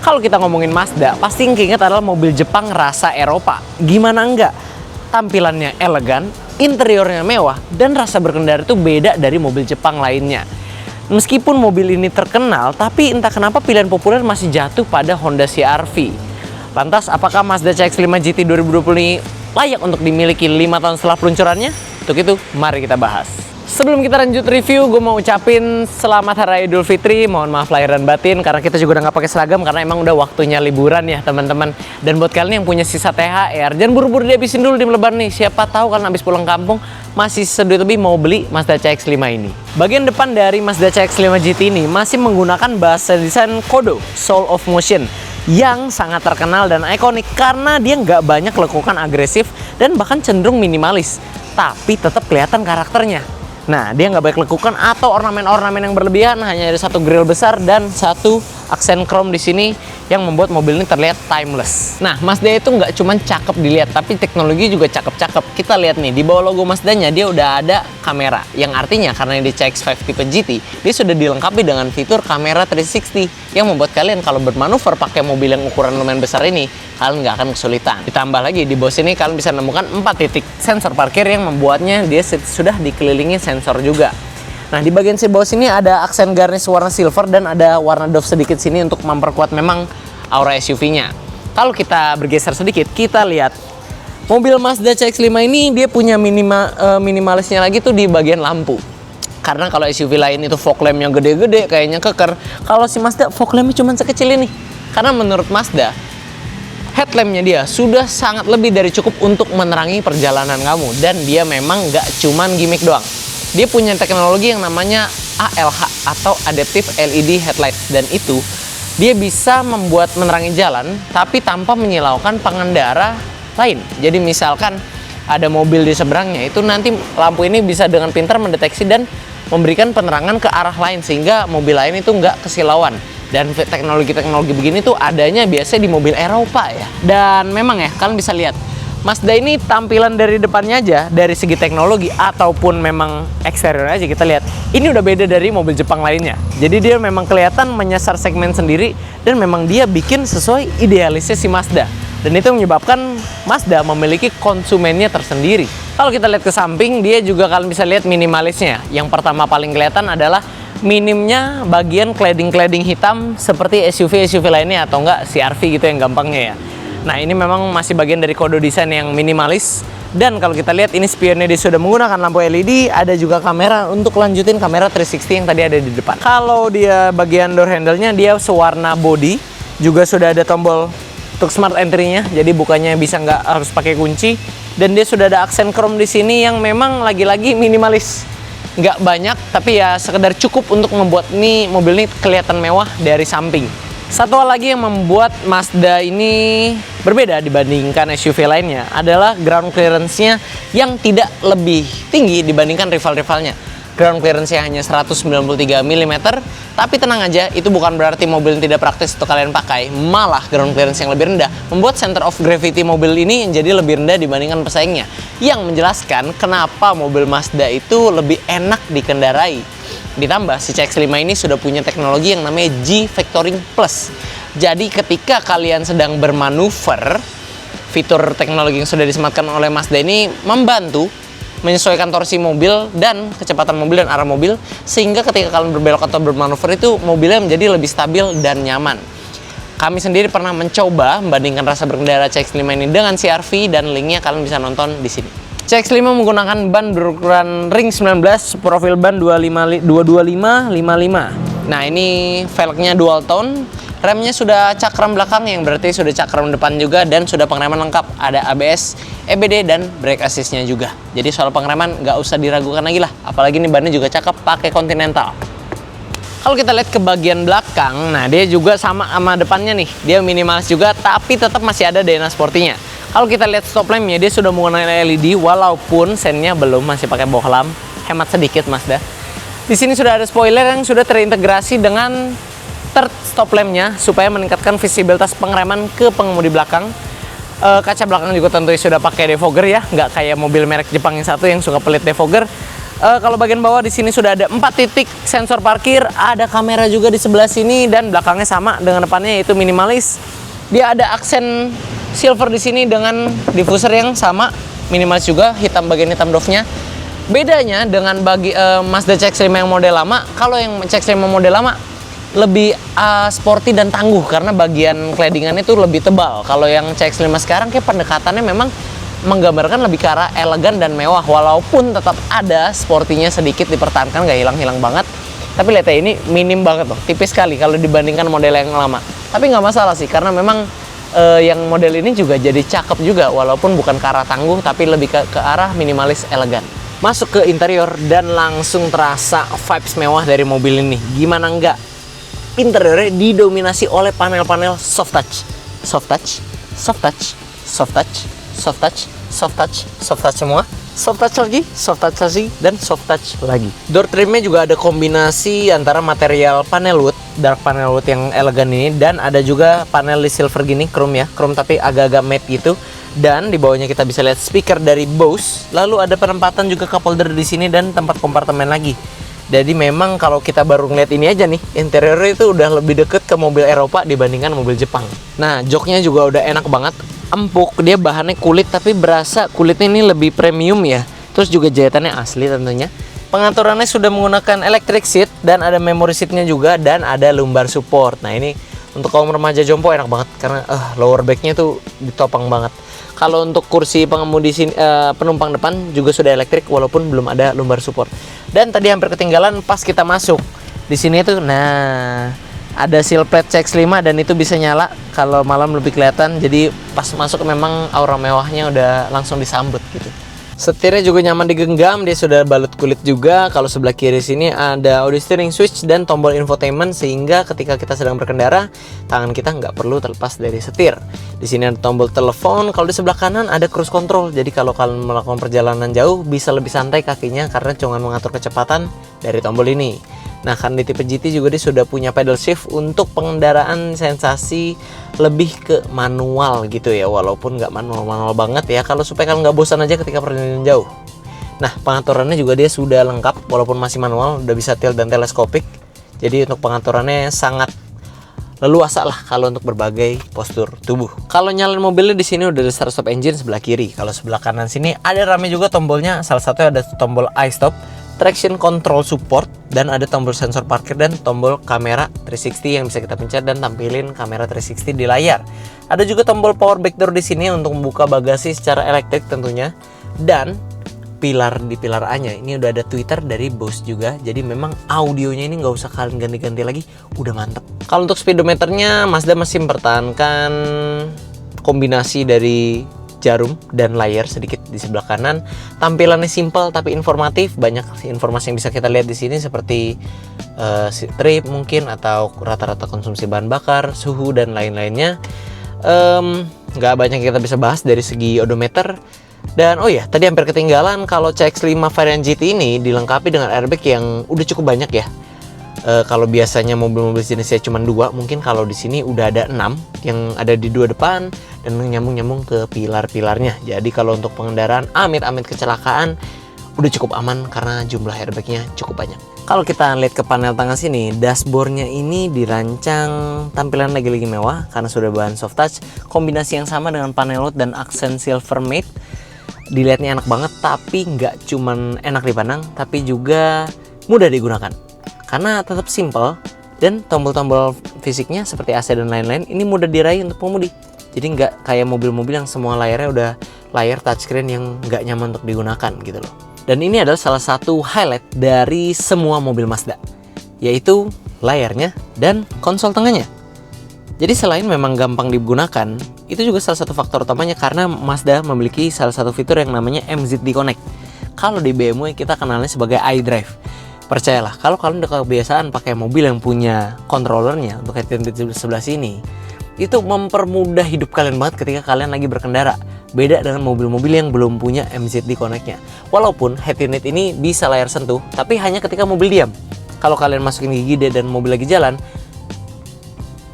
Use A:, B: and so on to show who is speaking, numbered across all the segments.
A: Kalau kita ngomongin Mazda, pasti yang keinget adalah mobil Jepang rasa Eropa. Gimana enggak? Tampilannya elegan, interiornya mewah, dan rasa berkendara itu beda dari mobil Jepang lainnya. Meskipun mobil ini terkenal, tapi entah kenapa pilihan populer masih jatuh pada Honda CR-V. Lantas, apakah Mazda CX-5 GT 2020 ini layak untuk dimiliki 5 tahun setelah peluncurannya? Untuk itu, mari kita bahas. Sebelum kita lanjut review, gue mau ucapin selamat Hari Raya Idul Fitri. Mohon maaf lahir dan batin, karena kita juga udah nggak pakai seragam, karena emang udah waktunya liburan ya teman-teman. Dan buat kalian yang punya sisa THR, jangan buru-buru dihabisin dulu di lebaran nih. Siapa tahu kalian habis pulang kampung masih seduit lebih mau beli Mazda CX-5 ini. Bagian depan dari Mazda CX-5 GT ini masih menggunakan bahasa desain Kodo, Soul of Motion, yang sangat terkenal dan ikonik karena dia nggak banyak lekukan agresif dan bahkan cenderung minimalis, tapi tetap kelihatan karakternya. Nah, dia nggak banyak lekukan atau ornamen-ornamen yang berlebihan, hanya ada satu grill besar dan satu aksen chrome di sini yang membuat mobil ini terlihat timeless. Nah, Mazda itu nggak cuma cakep dilihat, tapi teknologi juga cakep-cakep. Kita lihat nih, di bawah logo Mazdanya dia udah ada kamera, yang artinya karena di CX-5 tipe GT, dia sudah dilengkapi dengan fitur kamera 360 yang membuat kalian kalau bermanuver pakai mobil yang ukuran lumayan besar ini, kalian nggak akan kesulitan. Ditambah lagi di bawah sini kalian bisa menemukan 4 titik sensor parkir yang membuatnya dia sudah dikelilingi sensor juga. Nah, di bagian bawah sini ada aksen garnish warna silver dan ada warna doff sedikit sini untuk memperkuat memang aura SUV-nya. Kalau kita bergeser sedikit, kita lihat mobil Mazda CX-5 ini dia punya minimalisnya lagi tuh di bagian lampu. Karena kalau SUV lain itu fog lamp-nya gede-gede, kayaknya keker. Kalau si Mazda fog lamp-nya cuma sekecil ini. Karena menurut Mazda, headlamp-nya dia sudah sangat lebih dari cukup untuk menerangi perjalanan kamu. Dan dia memang nggak cuman gimmick doang. Dia punya teknologi yang namanya ALH atau Adaptive LED Headlights, dan itu dia bisa membuat menerangi jalan tapi tanpa menyilaukan pengendara lain. Jadi misalkan ada mobil di seberangnya, itu nanti lampu ini bisa dengan pintar mendeteksi dan memberikan penerangan ke arah lain sehingga mobil lain itu nggak kesilauan. Dan teknologi-teknologi begini tuh adanya biasanya di mobil Eropa ya. Dan memang ya, kalian bisa lihat Mazda ini tampilan dari depannya aja, dari segi teknologi ataupun memang eksterior aja kita lihat, ini udah beda dari mobil Jepang lainnya. Jadi dia memang kelihatan menyasar segmen sendiri dan memang dia bikin sesuai idealisnya si Mazda. Dan itu menyebabkan Mazda memiliki konsumennya tersendiri. Kalau kita lihat ke samping, dia juga kalian bisa lihat minimalisnya. Yang pertama paling kelihatan adalah minimnya bagian cladding-cladding hitam seperti SUV-SUV lainnya atau enggak CR-V gitu yang gampangnya ya. Nah, ini memang masih bagian dari kode desain yang minimalis. Dan kalau kita lihat ini spionnya dia sudah menggunakan lampu LED, ada juga kamera untuk lanjutin kamera 360 yang tadi ada di depan. Kalau dia bagian door handle-nya dia sewarna body, juga sudah ada tombol untuk smart entry-nya, jadi bukanya bisa nggak harus pakai kunci. Dan dia sudah ada aksen chrome di sini yang memang lagi-lagi minimalis. Nggak banyak, tapi ya sekedar cukup untuk membuat mobil ini kelihatan mewah dari samping. Satu hal lagi yang membuat Mazda ini berbeda dibandingkan SUV lainnya adalah ground clearance-nya yang tidak lebih tinggi dibandingkan rival-rivalnya. Ground clearance-nya hanya 193 mm, tapi tenang aja, itu bukan berarti mobil tidak praktis untuk kalian pakai. Malah ground clearance yang lebih rendah membuat center of gravity mobil ini jadi lebih rendah dibandingkan pesaingnya, yang menjelaskan kenapa mobil Mazda itu lebih enak dikendarai. Ditambah si CX-5 ini sudah punya teknologi yang namanya G-Vectoring Plus. Jadi ketika kalian sedang bermanuver, fitur teknologi yang sudah disematkan oleh Mazda ini membantu menyesuaikan torsi mobil dan kecepatan mobil dan arah mobil, sehingga ketika kalian berbelok atau bermanuver itu mobilnya menjadi lebih stabil dan nyaman. Kami sendiri pernah mencoba membandingkan rasa berkendara CX-5 ini dengan CR-V, dan linknya kalian bisa nonton di sini. CX-5 menggunakan ban berukuran ring 19, profil ban 225/55. Nah, ini velgnya dual tone. Remnya sudah cakram belakang, yang berarti sudah cakram depan juga, dan sudah pengereman lengkap. Ada ABS, EBD, dan brake assist-nya juga. Jadi soal pengereman nggak usah diragukan lagi lah. Apalagi ini bannya juga cakep, pakai Continental. Kalau kita lihat ke bagian belakang, nah dia juga sama depannya nih. Dia minimalis juga, tapi tetap masih ada DNA sportinya. Kalau kita lihat stop lamp-nya, dia sudah menggunakan LED, walaupun sennya belum, masih pakai bohlam. Hemat sedikit Mazda. Di sini sudah ada spoiler yang sudah terintegrasi dengan third stop lamp-nya supaya meningkatkan visibilitas pengereman ke pengemudi belakang. Kaca belakang juga tentunya sudah pakai defogger ya, nggak kayak mobil merek Jepang yang satu yang suka pelit defogger. Kalau bagian bawah di sini sudah ada 4 titik sensor parkir, ada kamera juga di sebelah sini dan belakangnya sama dengan depannya yaitu minimalis. Dia ada aksen silver di sini dengan diffuser yang sama, minimalis juga, bagian hitam doff-nya. Bedanya dengan Mazda CX-5 yang model lama, kalau yang CX-5 model lama lebih sporty dan tangguh karena bagian claddingannya itu lebih tebal. Kalau yang CX-5 sekarang kayak pendekatannya memang menggambarkan lebih ke arah elegan dan mewah, walaupun tetap ada sportinya sedikit dipertahankan, nggak hilang-hilang banget. Tapi lihat ya, ini minim banget loh, tipis sekali kalau dibandingkan model yang lama. Tapi nggak masalah sih, karena memang yang model ini juga jadi cakep juga, walaupun bukan ke arah tangguh, tapi lebih ke arah minimalis elegan. Masuk ke interior dan langsung terasa vibes mewah dari mobil ini. Gimana nggak? Interiornya didominasi oleh panel-panel soft touch, soft touch, soft touch, soft touch, soft touch, soft touch, soft touch semua, soft touch lagi, soft touch lagi, dan soft touch lagi. Door trimnya juga ada kombinasi antara material panel wood, dark panel wood yang elegan ini, dan ada juga panel di silver gini, chrome ya, chrome tapi agak-agak matte gitu. Dan di bawahnya kita bisa lihat speaker dari Bose. Lalu ada penempatan juga cup holder di sini dan tempat kompartemen lagi. Jadi memang kalau kita baru ngeliat ini aja nih, interiornya itu udah lebih deket ke mobil Eropa dibandingkan mobil Jepang. Nah, joknya juga udah enak banget, empuk, dia bahannya kulit tapi berasa kulitnya ini lebih premium ya. Terus juga jahitannya asli tentunya. Pengaturannya sudah menggunakan electric seat dan ada memory seatnya juga dan ada lumbar support. Nah ini untuk kaum remaja jompo enak banget karena lower backnya tuh ditopang banget. Kalau untuk kursi pengemudi penumpang depan juga sudah elektrik walaupun belum ada lumbar support. Dan tadi hampir ketinggalan pas kita masuk. Di sini tuh nah ada seal plate CX-5 dan itu bisa nyala kalau malam lebih kelihatan. Jadi pas masuk memang aura mewahnya udah langsung disambut gitu. Setirnya juga nyaman digenggam, dia sudah balut kulit juga. Kalau sebelah kiri sini ada audio steering switch dan tombol infotainment sehingga ketika kita sedang berkendara tangan kita nggak perlu terlepas dari setir. Di sini ada tombol telepon. Kalau di sebelah kanan ada cruise control. Jadi kalau kalian melakukan perjalanan jauh bisa lebih santai kakinya karena cuma mengatur kecepatan dari tombol ini. Nah kan di tipe GT juga dia sudah punya pedal shift untuk pengendaraan sensasi lebih ke manual gitu ya, walaupun nggak manual banget ya, kalau supaya kalian nggak bosan aja ketika perjalanan jauh. Nah pengaturannya juga dia sudah lengkap walaupun masih manual, udah bisa tilt dan teleskopik. Jadi untuk pengaturannya sangat leluasa lah kalau untuk berbagai postur tubuh. Kalau nyalain mobilnya di sini udah ada start stop engine sebelah kiri. Kalau sebelah kanan sini ada rame juga tombolnya. Salah satunya ada tombol iStop, traction control support, dan ada tombol sensor parkir dan tombol kamera 360 yang bisa kita pencet dan tampilin kamera 360 di layar. Ada juga tombol power back door di sini untuk membuka bagasi secara elektrik tentunya. Dan pilar A-nya ini udah ada tweeter dari Bose juga. Jadi memang audionya ini nggak usah kalian ganti-ganti lagi, udah mantep. Kalau untuk speedometernya Mazda masih mempertahankan kombinasi dari jarum dan layar sedikit di sebelah kanan. Tampilannya simple tapi informatif. Banyak informasi yang bisa kita lihat di sini seperti trip mungkin atau rata-rata konsumsi bahan bakar, suhu dan lain-lainnya. Nggak banyak yang kita bisa bahas dari segi odometer. Dan oh ya, tadi hampir ketinggalan kalau CX-5 varian GT ini dilengkapi dengan airbag yang udah cukup banyak ya. Kalau biasanya mobil-mobil jenisnya cuma 2, mungkin kalau di sini udah ada 6 yang ada di 2 depan dan nyambung-nyambung ke pilar-pilarnya. Jadi kalau untuk pengendaraan amit-amit kecelakaan udah cukup aman karena jumlah airbagnya cukup banyak. Kalau kita lihat ke panel tengah sini, dashboardnya ini dirancang tampilan lagi-lagi mewah karena sudah bahan soft touch, kombinasi yang sama dengan panel wood dan aksen silver matte. Dilihatnya enak banget, tapi nggak cuman enak dipandang, tapi juga mudah digunakan. Karena tetap simple dan tombol-tombol fisiknya seperti AC dan lain-lain ini mudah diraih untuk pengemudi. Jadi nggak kayak mobil-mobil yang semua layarnya udah layar touchscreen yang nggak nyaman untuk digunakan gitu loh. Dan ini adalah salah satu highlight dari semua mobil Mazda, yaitu layarnya dan konsol tengahnya. Jadi selain memang gampang digunakan, itu juga salah satu faktor utamanya karena Mazda memiliki salah satu fitur yang namanya MZD Connect. Kalau di BMW kita kenalnya sebagai iDrive. Percayalah, kalau kalian udah kebiasaan pakai mobil yang punya controllernya untuk head unit di sebelah sini, itu mempermudah hidup kalian banget ketika kalian lagi berkendara. Beda dengan mobil-mobil yang belum punya MZD Connect-nya. Walaupun head unit ini bisa layar sentuh, tapi hanya ketika mobil diam. Kalau kalian masukin gigi dan mobil lagi jalan,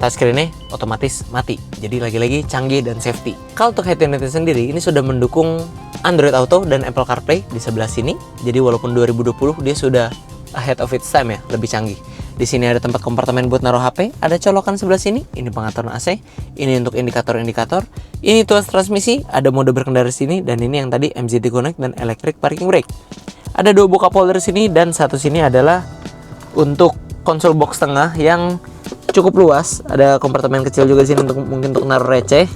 A: touchscreen-nya otomatis mati. Jadi lagi-lagi canggih dan safety. Kalau untuk head unit sendiri, ini sudah mendukung Android Auto dan Apple CarPlay di sebelah sini. Jadi walaupun 2020 dia sudah ahead of its time ya, lebih canggih. Di sini ada tempat kompartemen buat naruh HP, ada colokan sebelah sini, ini pengaturan AC, ini untuk indikator-indikator, ini tuas transmisi, ada mode berkendara di sini, dan ini yang tadi MZT Connect dan Electric Parking Brake. Ada 2 buka holder di sini, dan satu sini adalah untuk konsol box tengah yang cukup luas. Ada kompartemen kecil juga di sini untuk mungkin untuk naruh receh.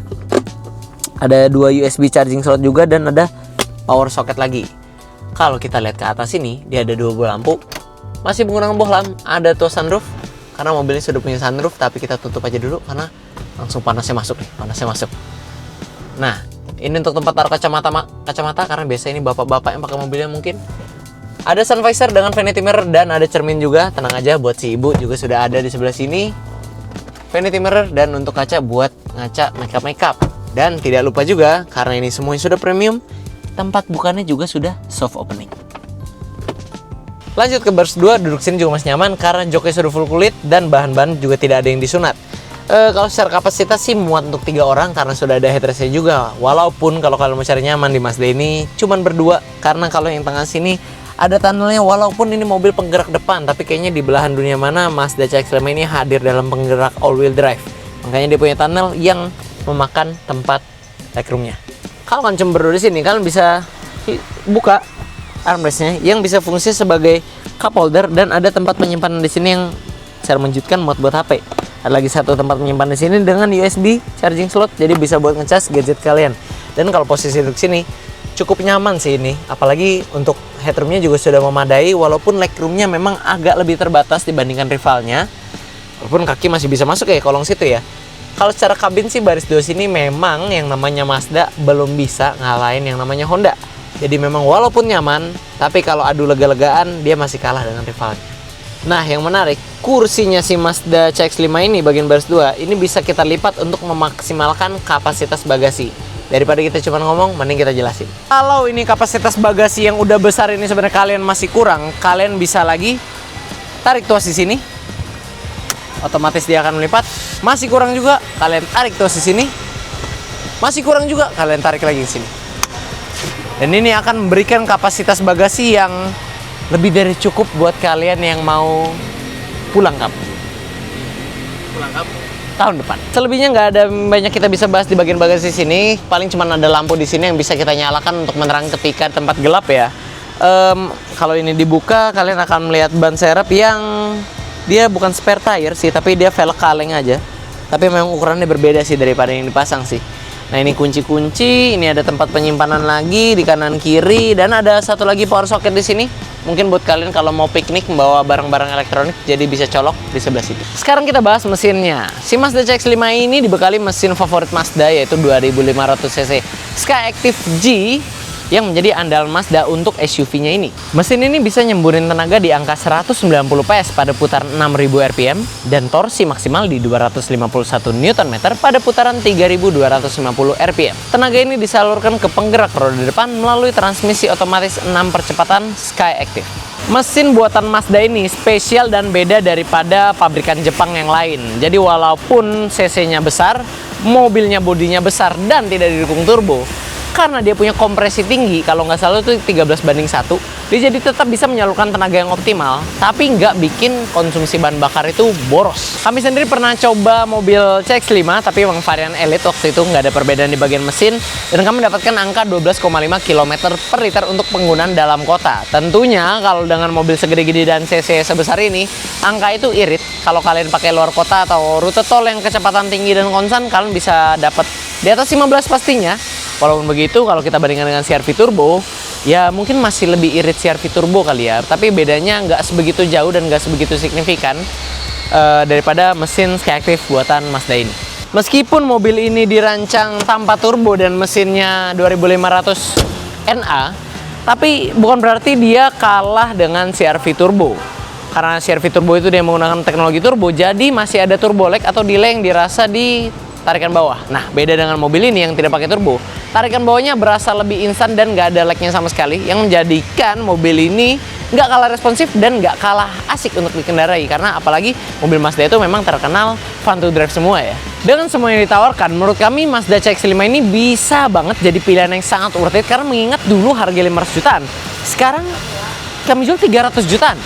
A: Ada 2 USB charging slot juga dan ada power socket lagi. Kalau kita lihat ke atas ini, dia ada 2 buah lampu. Masih menggunakan bohlam, ada tuh sunroof. Karena mobilnya sudah punya sunroof, tapi kita tutup aja dulu karena langsung panasnya masuk nih, panasnya masuk. Nah, ini untuk tempat taruh kacamata karena biasa ini bapak-bapak yang pakai mobilnya mungkin. Ada sun visor dengan vanity mirror dan ada cermin juga. Tenang aja, buat si ibu juga sudah ada di sebelah sini. Vanity mirror dan untuk kaca buat ngaca makeup. Dan tidak lupa juga, karena ini semuanya sudah premium, tempat bukannya juga sudah soft opening. Lanjut ke baris 2, duduk sini juga masih nyaman karena joknya sudah full kulit dan bahan-bahan juga tidak ada yang disunat. Kalau secara kapasitas sih muat untuk 3 orang karena sudah ada headrestnya juga. Walaupun kalau kalian mau cari nyaman di Mazda ini cuman berdua, karena kalau yang tengah sini ada tunnelnya. Walaupun ini mobil penggerak depan, tapi kayaknya di belahan dunia mana Mazda CX-5 ini hadir dalam penggerak all-wheel drive. Makanya dia punya tunnel yang memakan tempat legroomnya. Kalau kan cuma berdua di sini, kalian bisa buka armrestnya yang bisa fungsi sebagai cup holder dan ada tempat penyimpanan di sini yang secara menunjukkan buat HP. Ada lagi satu tempat menyimpan di sini dengan USB charging slot, jadi bisa buat ngecas gadget kalian. Dan kalau posisi duduk sini cukup nyaman sih ini, apalagi untuk headroomnya juga sudah memadai, walaupun legroomnya memang agak lebih terbatas dibandingkan rivalnya. Walaupun kaki masih bisa masuk ya kolong situ ya. Kalau secara kabin sih baris 2 sini memang yang namanya Mazda belum bisa ngalahin yang namanya Honda. Jadi memang walaupun nyaman, tapi kalau adu lega-legaan dia masih kalah dengan rivalnya. Nah, yang menarik, kursinya si Mazda CX-5 ini bagian baris 2 ini bisa kita lipat untuk memaksimalkan kapasitas bagasi. Daripada kita cuma ngomong, mending kita jelasin. Kalau ini kapasitas bagasi yang udah besar ini sebenarnya kalian masih kurang, kalian bisa lagi tarik tuas di sini. Otomatis dia akan melipat. Masih kurang juga, kalian tarik tuas di sini. Masih kurang juga, kalian tarik lagi di sini. Dan ini akan memberikan kapasitas bagasi yang lebih dari cukup buat kalian yang mau pulang kampung. Tahun depan. Selebihnya nggak ada banyak kita bisa bahas di bagian bagasi sini. Paling cuma ada lampu di sini yang bisa kita nyalakan untuk menerang ketika tempat gelap ya. Kalau ini dibuka, kalian akan melihat ban serep yang dia bukan spare tire sih, tapi dia velg kaleng aja. Tapi memang ukurannya berbeda sih daripada yang dipasang sih. Nah, ini kunci-kunci, ini ada tempat penyimpanan lagi di kanan kiri, dan ada satu lagi power socket di sini. Mungkin buat kalian kalau mau piknik membawa barang-barang elektronik, jadi bisa colok di sebelah situ. Sekarang kita bahas mesinnya. Si Mazda CX-5 ini dibekali mesin favorit Mazda, yaitu 2500 cc Skyactiv G yang menjadi andalan Mazda untuk SUV-nya ini. Mesin ini bisa nyemburin tenaga di angka 190 PS pada putaran 6000 rpm dan torsi maksimal di 251 Nm pada putaran 3250 rpm. Tenaga ini disalurkan ke penggerak roda depan melalui transmisi otomatis 6 percepatan Skyactiv. Mesin buatan Mazda ini spesial dan beda daripada pabrikan Jepang yang lain. Jadi walaupun cc-nya besar, mobilnya bodinya besar dan tidak didukung turbo, karena dia punya kompresi tinggi, kalau nggak salah itu 13:1, dia jadi tetap bisa menyalurkan tenaga yang optimal, tapi nggak bikin konsumsi bahan bakar itu boros. Kami sendiri pernah coba mobil CX-5, tapi memang varian Elite waktu itu nggak ada perbedaan di bagian mesin, dan kami mendapatkan angka 12,5 km per liter untuk penggunaan dalam kota. Tentunya kalau dengan mobil segede-gede dan cc sebesar ini, angka itu irit. Kalau kalian pakai luar kota atau rute tol yang kecepatan tinggi dan konstan, kalian bisa dapat di atas 15 pastinya. Walaupun begitu, kalau kita bandingkan dengan CR-V Turbo, ya mungkin masih lebih irit CR-V Turbo kali ya. Tapi bedanya nggak sebegitu jauh dan nggak sebegitu signifikan daripada mesin Skyactiv buatan Mazda ini. Meskipun mobil ini dirancang tanpa turbo dan mesinnya 2500 NA, tapi bukan berarti dia kalah dengan CR-V Turbo. Karena CR-V Turbo itu dia menggunakan teknologi turbo, jadi masih ada turbo lag atau delay yang dirasa di tarikan bawah. Nah, beda dengan mobil ini yang tidak pakai turbo. Tarikan bawahnya berasa lebih instan dan nggak ada lagnya sama sekali, yang menjadikan mobil ini nggak kalah responsif dan nggak kalah asik untuk dikendarai, karena apalagi mobil Mazda itu memang terkenal fun to drive semua ya. Dengan semua yang ditawarkan, menurut kami Mazda CX-5 ini bisa banget jadi pilihan yang sangat worth it, karena mengingat dulu harga 500 jutaan, sekarang kami jual 300 jutaan.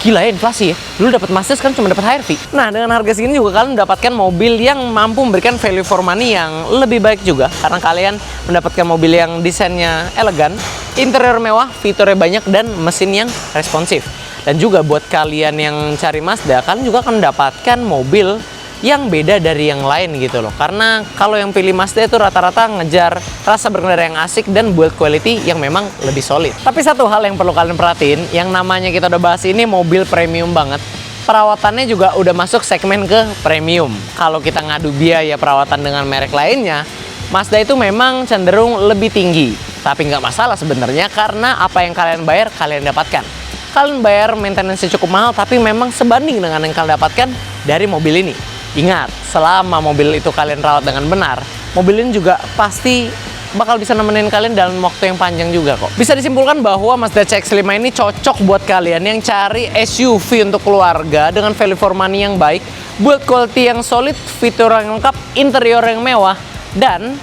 A: Gila ya inflasi ya. Dulu dapat Mazda sekarang cuma dapat HRV. Nah, dengan harga segini juga kalian mendapatkan mobil yang mampu memberikan value for money yang lebih baik juga, karena kalian mendapatkan mobil yang desainnya elegan, interior mewah, fiturnya banyak, dan mesin yang responsif. Dan juga buat kalian yang cari Mazda, kalian juga akan mendapatkan mobil yang beda dari yang lain gitu loh. Karena kalau yang pilih Mazda itu rata-rata ngejar rasa berkendara yang asik dan build quality yang memang lebih solid. Tapi satu hal yang perlu kalian perhatiin, yang namanya kita udah bahas ini mobil premium banget, perawatannya juga udah masuk segmen ke premium. Kalau kita ngadu biaya perawatan dengan merek lainnya, Mazda itu memang cenderung lebih tinggi. Tapi nggak masalah sebenarnya, karena apa yang kalian bayar, kalian dapatkan. Kalian bayar maintenance cukup mahal, tapi memang sebanding dengan yang kalian dapatkan dari mobil ini. Ingat, selama mobil itu kalian rawat dengan benar, mobil ini juga pasti bakal bisa nemenin kalian dalam waktu yang panjang juga kok. Bisa disimpulkan bahwa Mazda CX-5 ini cocok buat kalian yang cari SUV untuk keluarga dengan value for money yang baik, build quality yang solid, fitur yang lengkap, interior yang mewah, dan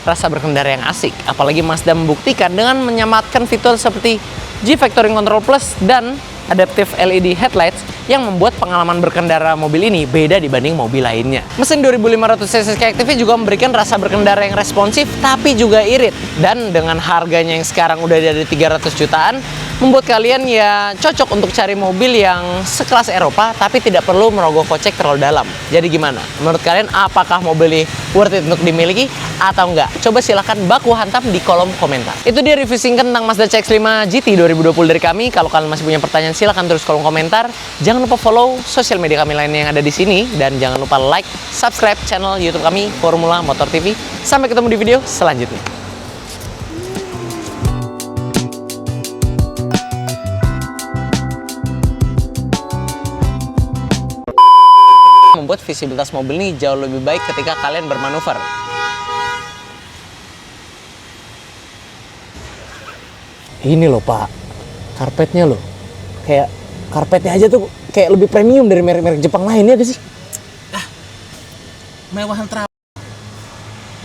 A: rasa berkendara yang asik. Apalagi Mazda membuktikan dengan menyamatkan fitur seperti G-Factoring Control Plus dan Adaptive LED Headlights yang membuat pengalaman berkendara mobil ini beda dibanding mobil lainnya. Mesin 2500 cc Active juga memberikan rasa berkendara yang responsif tapi juga irit. Dan dengan harganya yang sekarang udah dari 300 jutaan, membuat kalian ya cocok untuk cari mobil yang sekelas Eropa tapi tidak perlu merogoh kocek terlalu dalam. Jadi gimana? Menurut kalian apakah mobil ini worth it untuk dimiliki atau enggak? Coba silahkan baku hantam di kolom komentar. Itu dia review singkat tentang Mazda CX-5 GT 2020 dari kami. Kalau kalian masih punya pertanyaan, silahkan terus kolom komentar. Jangan lupa follow sosial media kami lainnya yang ada di sini, dan jangan lupa like, subscribe channel YouTube kami Formula Motor TV. Sampai ketemu di video selanjutnya. Membuat visibilitas mobil ini jauh lebih baik ketika kalian bermanuver. Ini loh Pak, karpetnya loh. Kayak karpetnya aja tuh kayak lebih premium dari merek-merek Jepang lainnya gak sih?
B: Mewahan